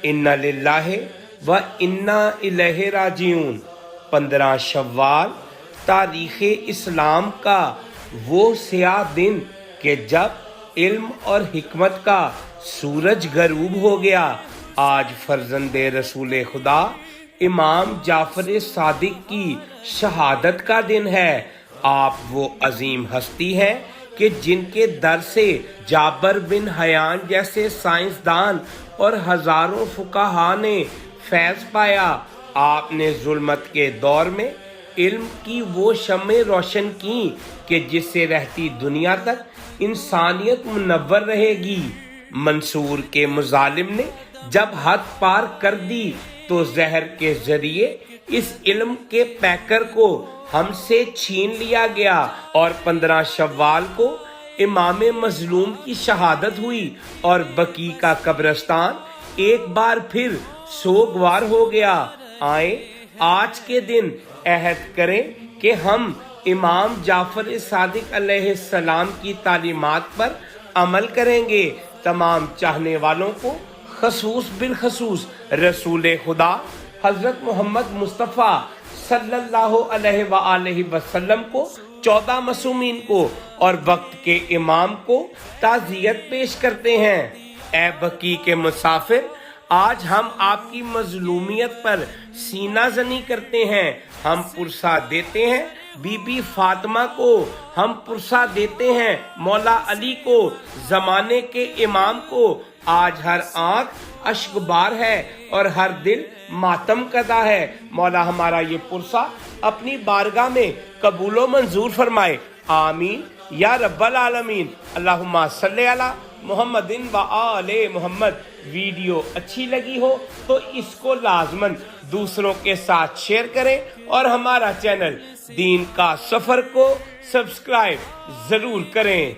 इन्ना लिल्लाहि व इन्ना इलैहि राजिऊन। 15 शव्वाल तारीख़ इस्लाम का वो स्याह दिन कि जब इल्म और हिकमत का सूरज गरूब हो गया। आज फर्जंदे रसूल खुदा इमाम जाफर सादिक की शहादत का दिन है। आप वो अजीम हस्ती हैं कि जिनके दर से जाबर बिन हयान जैसे साइंसदान और हजारों फुकाहा ने फैज पाया। आपने जुल्मत के दौर में इल्म की वो शम्में रोशन की कि जिससे रहती दुनिया तक इंसानियत मुनव्वर रहेगी। मंसूर के मुजालिम ने जब हद पार कर दी तो जहर के जरिए इस इल्म के पैकर को हमसे छीन लिया गया और 15 शव्वाल को इमाम मजलूम की शहादत हुई और बकी का कब्रिस्तान एक बार फिर सोगवार हो गया। आए आज के दिन अहद करें कि हम इमाम जाफर सादिक अलैहिस्सलाम की तालीमात पर अमल करेंगे। तमाम चाहने वालों को खसूस बिलखसूस रसूल खुदा हजरत मोहम्मद मुस्तफ़ा सल्लल्लाहु अलैहि वसल्लम को 14 मसूमीन को और वक्त के इमाम को ताज़ियत पेश करते हैं। ए बकी के मुसाफिर, आज हम आपकी मजलूमियत पर सीना जनी करते हैं। हम पुरसा देते हैं बीबी फातिमा को, हम पुरसा देते हैं मौला अली को, जमाने के इमाम को। आज हर आंख अश्कबार है और हर दिल मातम कदा है। मौला हमारा ये पुरसा अपनी बारगाह में कबूलो मंजूर फरमाए। आमीन या रब्बल आलमीन। अल्लाहुम्मा सल्ले अला मुहम्मदिन व आले मोहम्मद। वीडियो अच्छी लगी हो तो इसको लाजमन दूसरों के साथ शेयर करें और हमारा चैनल दीन का सफर को सब्सक्राइब जरूर करें।